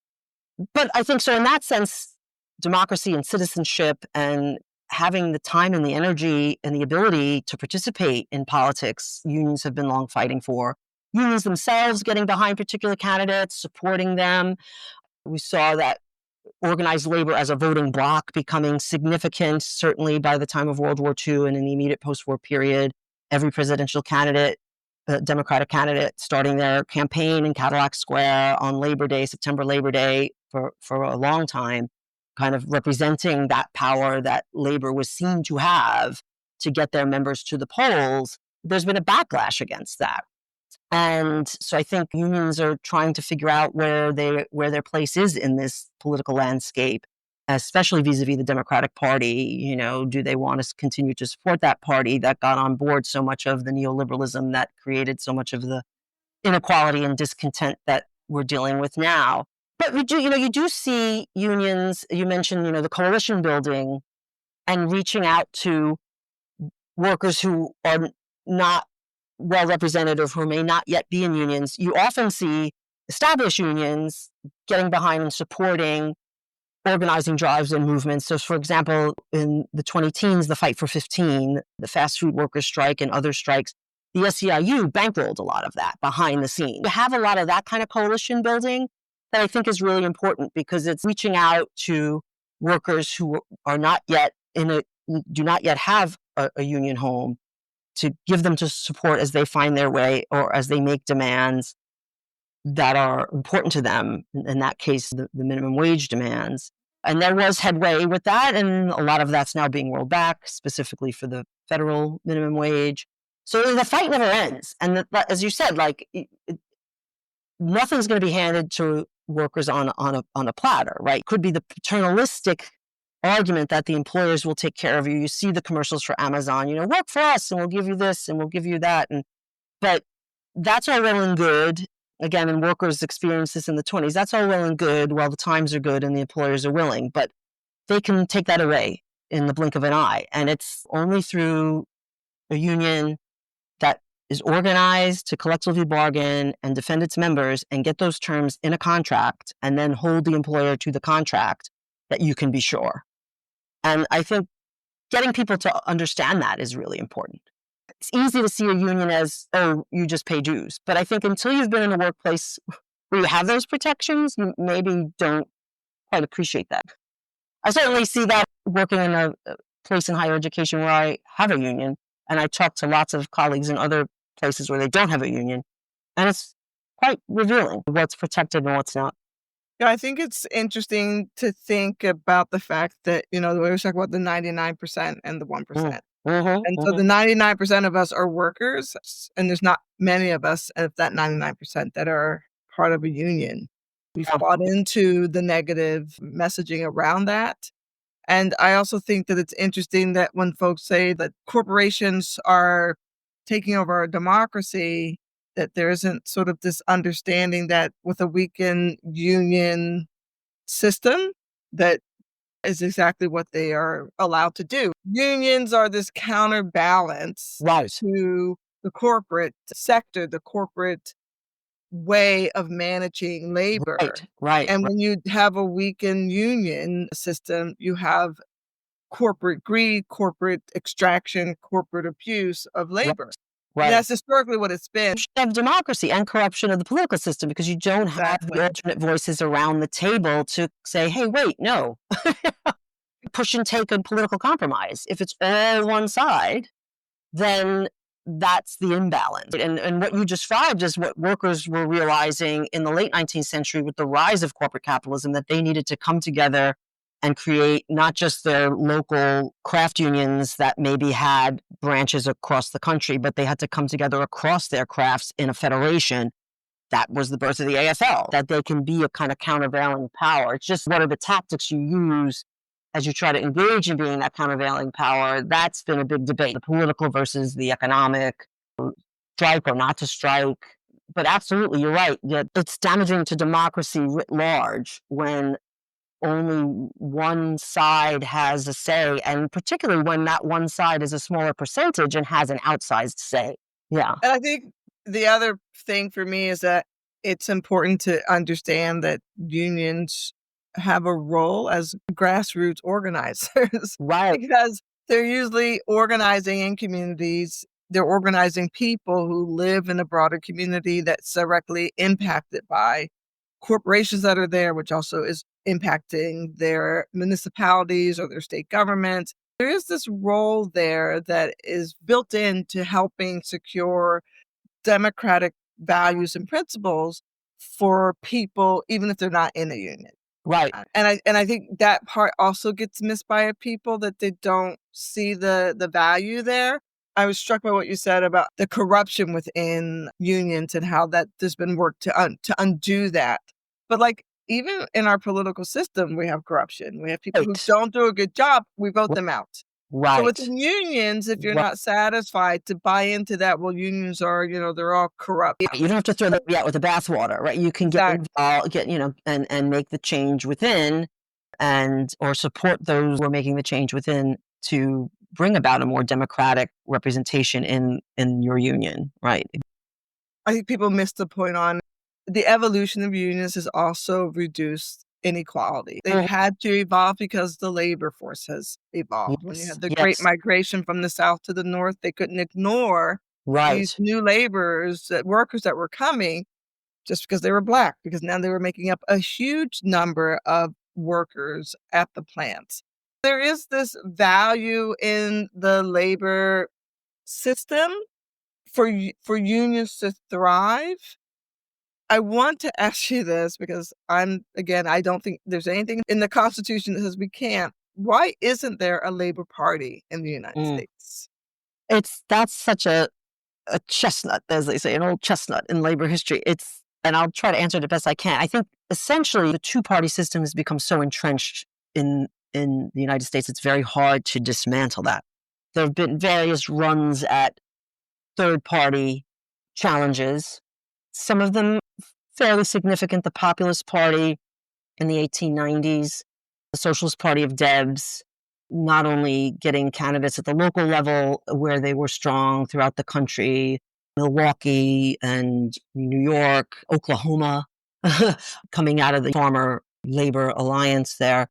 But I think so in that sense, democracy and citizenship and having the time and the energy and the ability to participate in politics, unions have been long fighting for. Unions themselves getting behind particular candidates, supporting them. We saw that organized labor as a voting bloc becoming significant, certainly by the time of World War II and in the immediate post-war period. Every presidential candidate, Democratic candidate, starting their campaign in Cadillac Square on Labor Day, September Labor Day, for a long time, kind of representing that power that labor was seen to have to get their members to the polls. There's been a backlash against that. And so I think unions are trying to figure out where their place is in this political landscape. especially vis-a-vis the Democratic Party. Do they want to continue to support that party that got on board so much of the neoliberalism that created so much of the inequality and discontent that we're dealing with now? But you do see unions. You mentioned, the coalition building and reaching out to workers who are not well represented or who may not yet be in unions. You often see established unions getting behind and supporting organizing drives and movements. So, for example, in the 2010s, the Fight for 15, the fast food workers strike and other strikes, the SEIU bankrolled a lot of that behind the scenes. You have a lot of that kind of coalition building that I think is really important because it's reaching out to workers who are not yet do not yet have a union home, to give them to support as they find their way or as they make demands that are important to them. In that case, the minimum wage demands. And there was headway with that, and a lot of that's now being rolled back, specifically for the federal minimum wage. So the fight never ends. And as you said, nothing's going to be handed to workers on a platter, right? Could be the paternalistic argument that the employers will take care of you. You see the commercials for Amazon, work for us and we'll give you this and we'll give you that. But that's all well and good. Again, and workers experienced this in the 1920s. That's all well and good while the times are good and the employers are willing. But they can take that away in the blink of an eye. And it's only through a union that is organized to collectively bargain and defend its members and get those terms in a contract and then hold the employer to the contract that you can be sure. And I think getting people to understand that is really important. It's easy to see a union as, oh, you just pay dues. But I think until you've been in a workplace where you have those protections, you maybe don't quite appreciate that. I certainly see that working in a place in higher education where I have a union, and I talk to lots of colleagues in other places where they don't have a union, and it's quite revealing what's protected and what's not. Yeah, I think it's interesting to think about the fact that, we always talk about the 99% and the 1%. And so the 99% of us are workers, and there's not many of us of that 99% that are part of a union. We've bought into the negative messaging around that. And I also think that it's interesting that when folks say that corporations are taking over our democracy, that there isn't sort of this understanding that with a weakened union system, that is exactly what they are allowed to do. Unions are this counterbalance to the corporate sector, the corporate way of managing labor. And when you have a weakened union system, you have corporate greed, corporate extraction, corporate abuse of labor. And that's historically what it's been. You should have democracy and corruption of the political system because you don't have the alternate voices around the table to say, hey, wait, no. Push and take a political compromise. If it's all one side, then that's the imbalance. And what you described is what workers were realizing in the late 19th century with the rise of corporate capitalism, that they needed to come together and create not just their local craft unions that maybe had branches across the country, but they had to come together across their crafts in a federation. That was the birth of the AFL, that they can be a kind of countervailing power. It's just what are the tactics you use as you try to engage in being that countervailing power. That's been a big debate, the political versus the economic, strike or not to strike. But absolutely, you're right. It's damaging to democracy writ large when only one side has a say, and particularly when that one side is a smaller percentage and has an outsized say. Yeah. And I think the other thing for me is that it's important to understand that unions have a role as grassroots organizers. Because they're usually organizing in communities. They're organizing people who live in a broader community that's directly impacted by corporations that are there, which also is impacting their municipalities or their state governments. There is this role there that is built into helping secure democratic values and principles for people, even if they're not in a union. And I think that part also gets missed by people, that they don't see the value there. I was struck by what you said about the corruption within unions and how that there's been work to undo that. But even in our political system, we have corruption. We have people who Right, don't do a good job, we vote r them out. So right, within unions, if you're right. not satisfied to buy into that, well, unions are, they're all corrupt. Yeah, you don't have to throw the baby out with the bathwater, right? You can get Exactly. involved, and make the change within and or support those who are making the change within to bring about a more democratic representation in your union, right? I think people miss the point on the evolution of unions has also reduced inequality. They've Mhm. had to evolve because the labor force has evolved. When you Yes, had the great yes, migration from the South to the North, they couldn't ignore these right. new laborers, workers that were coming just because they were Black, because now they were making up a huge number of workers at the plants. There is this value in the labor system for unions to thrive. I want to ask you this because I don't think there's anything in the Constitution that says we can't. Why isn't there a Labor Party in the United Mm. States? That's such a chestnut, as they say, an old chestnut in labor history. And I'll try to answer it the best I can. I think essentially the two-party system has become so entrenched in the United States, it's very hard to dismantle that. There have been various runs at third-party challenges, some of them fairly significant. The Populist Party in the 1890s, the Socialist Party of Debs, not only getting candidates at the local level where they were strong throughout the country, Milwaukee and New York, Oklahoma, coming out of the Farmer Labor Alliance there,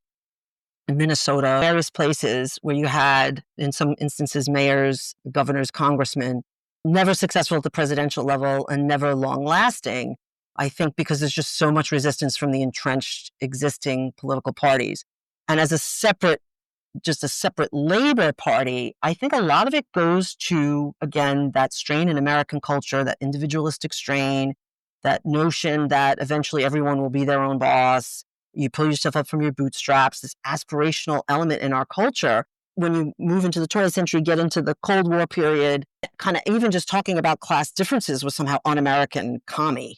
in Minnesota, various places where you had, in some instances, mayors, governors, congressmen, never successful at the presidential level and never long lasting. I think because there's just so much resistance from the entrenched existing political parties. And as just a separate labor party, I think a lot of it goes to, again, that strain in American culture, that individualistic strain, that notion that eventually everyone will be their own boss. You pull yourself up from your bootstraps, this aspirational element in our culture. When you move into the 20th century, get into the Cold War period, kind of even just talking about class differences was somehow un-American commie.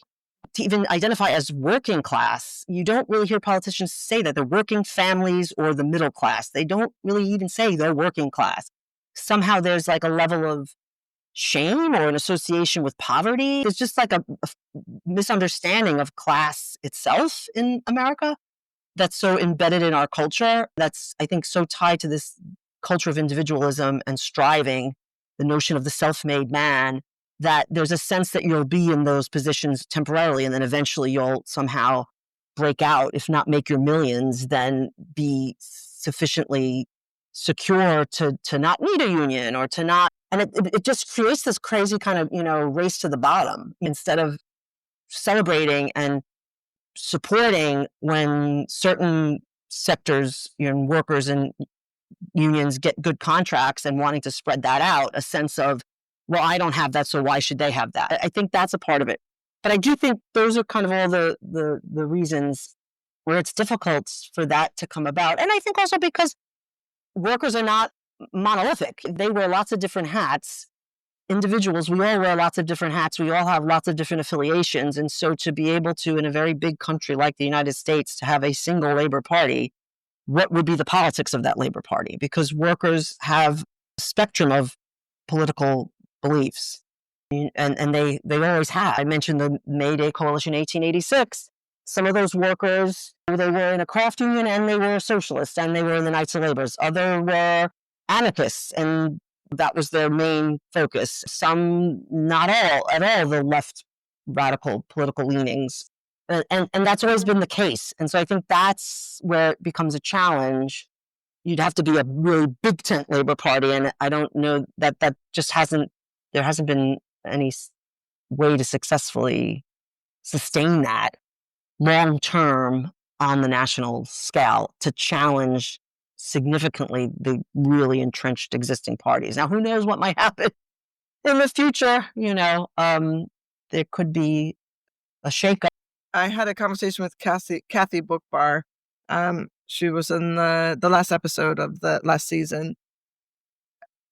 To even identify as working class, you don't really hear politicians say that they're working families or the middle class. They don't really even say they're working class. Somehow there's like a level of shame or an association with poverty. There's just like a misunderstanding of class itself in America that's so embedded in our culture. That's, I think, so tied to this culture of individualism and striving, the notion of the self made man, that there's a sense that you'll be in those positions temporarily and then eventually you'll somehow break out, if not make your millions, then be sufficiently secure to not need a union or to not. And it just creates this crazy kind of, race to the bottom instead of celebrating and supporting when certain sectors, workers and unions get good contracts and wanting to spread that out, a sense of, well, I don't have that, so why should they have that? I think that's a part of it. But I do think those are kind of all the reasons where it's difficult for that to come about. And I think also because workers are not monolithic. They wear lots of different hats. Individuals, we all wear lots of different hats. We all have lots of different affiliations. And so to be able to, in a very big country like the United States, to have a single labor party, what would be the politics of that labor party? Because workers have a spectrum of political beliefs. And they always have. I mentioned the May Day Coalition 1886. Some of those workers, they were in a craft union and they were socialists and they were in the Knights of Labor. Others were anarchists and that was their main focus. Some, not all, at all, the left radical political leanings. And that's always been the case. And so I think that's where it becomes a challenge. You'd have to be a really big tent labor party. And I don't know that just there hasn't been any way to successfully sustain that long term on the national scale to challenge significantly the really entrenched existing parties. Now, who knows what might happen in the future? There could be a shakeup. I had a conversation with Kathy Bookbar. She was in the last episode of the last season.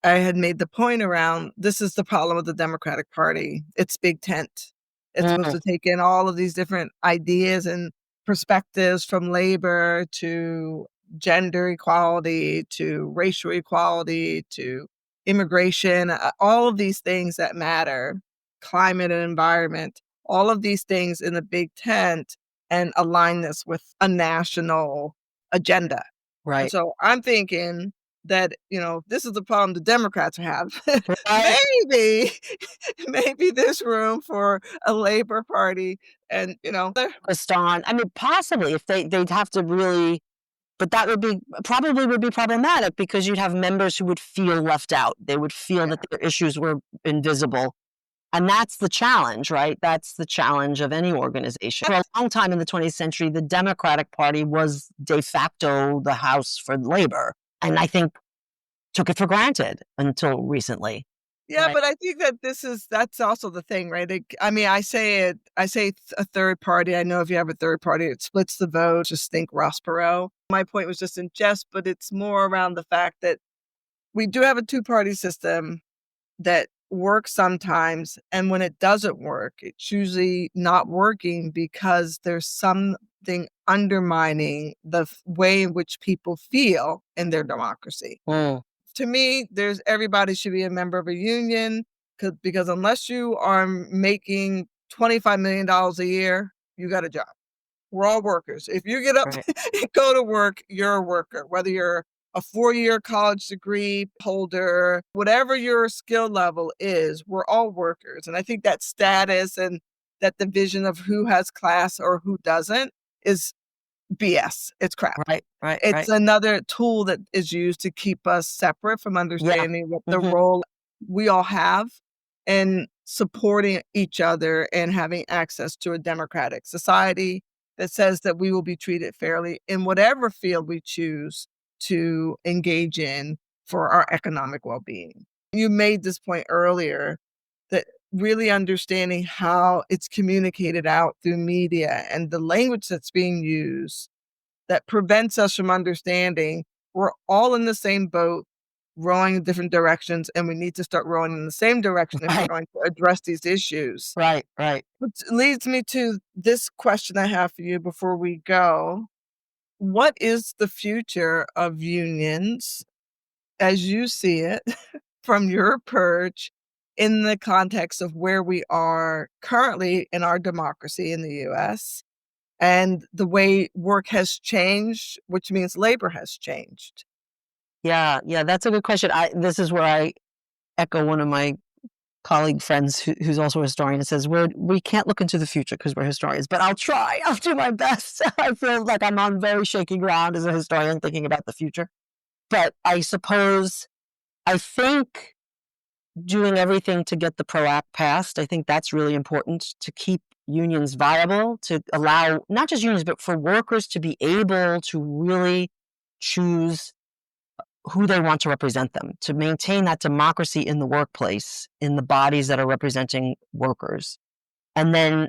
I had made the point around this is the problem with the Democratic Party. It's big tent. It's supposed Mm, to take in all of these different ideas and perspectives from labor to gender equality to racial equality to immigration, all of these things that matter, climate and environment, all of these things in the big tent and align this with a national agenda. And Right. so I'm thinking that, this is the problem the Democrats have. Right. Maybe, maybe there's room for a Labor Party and, Focused on, I mean, possibly if they'd have to really, but that would be problematic because you'd have members who would feel left out. They would feel that yeah. their issues were invisible. And that's the challenge, right? That's the challenge of any organization. For a long time in the 20th century, the Democratic Party was de facto the House for labor. And I think took it for granted until recently. Yeah, Right. but I think that that's also the thing, right? I say a third party. I know if you have a third party, it splits the vote. Just think Ross Perot. My point was just in jest, but it's more around the fact that we do have a two-party system that works sometimes, and when it doesn't work, it's usually not working because there's something undermining the way in which people feel in their democracy. Mm, To me, there's everybody should be a member of a union because unless you are making $25 million a year, you got a job. We're all workers. If you get up right. and go to work, you're a worker, whether you're a 4-year college degree holder, whatever your skill level is, we're all workers. And I think that status and that division of who has class or who doesn't is BS. It's crap. Right. Right. It's Right. another tool that is used to keep us separate from Yeah. understanding what the Hmm. role we all have in supporting each other and having access to a democratic society that says that we will be treated fairly in whatever field we choose to engage in for our economic well-being. You made this point earlier that really understanding how it's communicated out through media and the language that's being used that prevents us from understanding we're all in the same boat, rowing in different directions, and we need to start rowing in the same direction if we're Right. going to address these issues. Right. Right. Which leads me to this question I have for you before we go. What is the future of unions as you see it from your perch in the context of where we are currently in our democracy in the US and the way work has changed, which means labor has changed? Yeah. Yeah. That's a good question. This is where I echo one of my colleague friends who's also a historian and says we can't look into the future because we're historians, but I'll try. I'll do my best. I feel like I'm on very shaky ground as a historian thinking about the future. But I suppose I think doing everything to get the PRO Act passed, I think that's really important to keep unions viable, to allow not just unions, but for workers to be able to really choose who they want to represent them, to maintain that democracy in the workplace, in the bodies that are representing workers. And then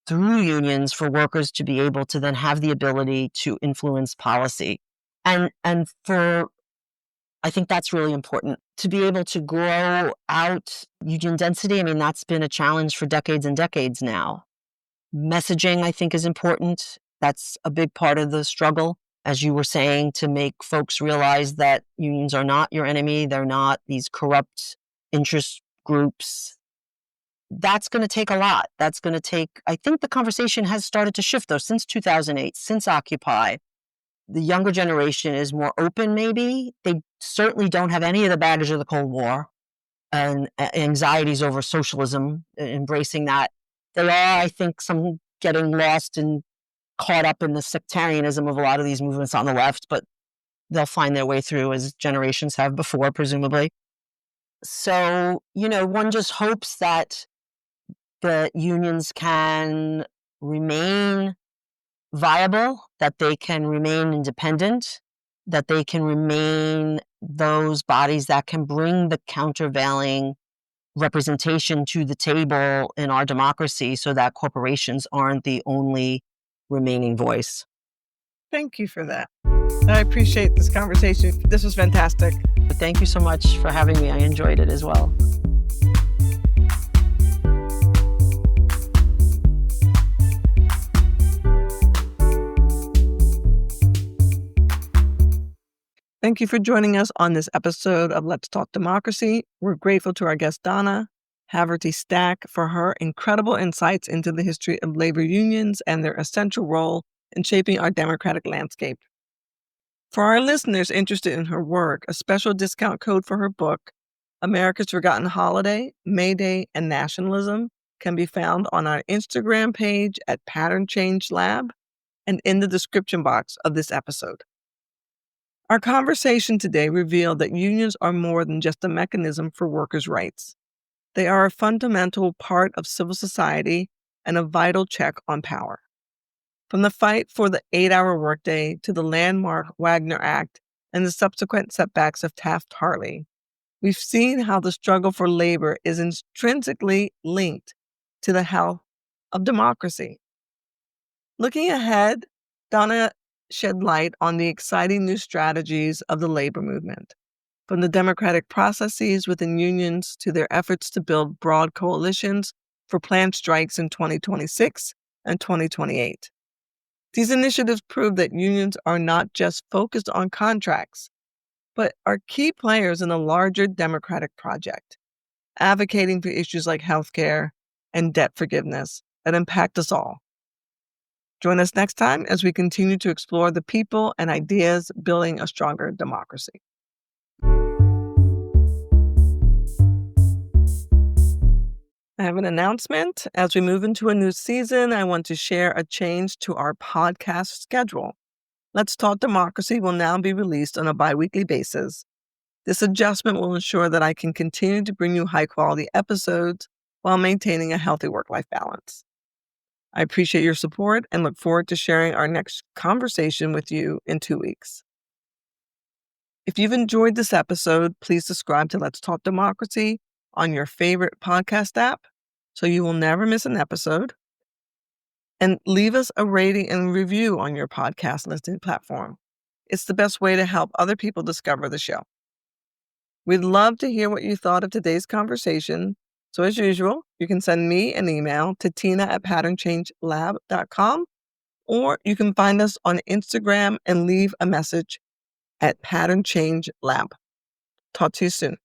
through unions for workers to be able to then have the ability to influence policy. And for I think that's really important to be able to grow out union density. I mean, that's been a challenge for decades and decades now. Messaging, I think, is important. That's a big part of the struggle, as you were saying, to make folks realize that unions are not your enemy. They're not these corrupt interest groups. That's going to take a lot. That's going to take, I think the conversation has started to shift, though, since 2008, since Occupy. The younger generation is more open, maybe. They certainly don't have any of the baggage of the Cold War and anxieties over socialism, embracing that. They are, I think, some getting lost and caught up in the sectarianism of a lot of these movements on the left, but they'll find their way through as generations have before, presumably. So, one just hopes that the unions can remain viable, that they can remain independent, that they can remain those bodies that can bring the countervailing representation to the table in our democracy so that corporations aren't the only remaining voice. Thank you for that. I appreciate this conversation. This was fantastic. Thank you so much for having me. I enjoyed it as well. Thank you for joining us on this episode of Let's Talk Democracy. We're grateful to our guest, Donna Haverty-Stacke, for her incredible insights into the history of labor unions and their essential role in shaping our democratic landscape. For our listeners interested in her work, a special discount code for her book, America's Forgotten Holiday, May Day, and Nationalism, can be found on our Instagram page at Pattern Change Lab and in the description box of this episode. Our conversation today revealed that unions are more than just a mechanism for workers' rights. They are a fundamental part of civil society and a vital check on power. From the fight for the 8-hour workday to the landmark Wagner Act and the subsequent setbacks of Taft-Hartley, we've seen how the struggle for labor is intrinsically linked to the health of democracy. Looking ahead, Donna shed light on the exciting new strategies of the labor movement, from the democratic processes within unions to their efforts to build broad coalitions for planned strikes in 2026 and 2028. These initiatives prove that unions are not just focused on contracts, but are key players in a larger democratic project, advocating for issues like healthcare and debt forgiveness that impact us all. Join us next time as we continue to explore the people and ideas building a stronger democracy. I have an announcement. As we move into a new season, I want to share a change to our podcast schedule. Let's Talk Democracy will now be released on a bi-weekly basis. This adjustment will ensure that I can continue to bring you high-quality episodes while maintaining a healthy work-life balance. I appreciate your support and look forward to sharing our next conversation with you in 2 weeks. If you've enjoyed this episode, please subscribe to Let's Talk Democracy on your favorite podcast app so you will never miss an episode. And leave us a rating and review on your podcast listening platform. It's the best way to help other people discover the show. We'd love to hear what you thought of today's conversation. So as usual, you can send me an email to tina@patternchangelab.com, or you can find us on Instagram and leave a message at Pattern Change Lab. Talk to you soon.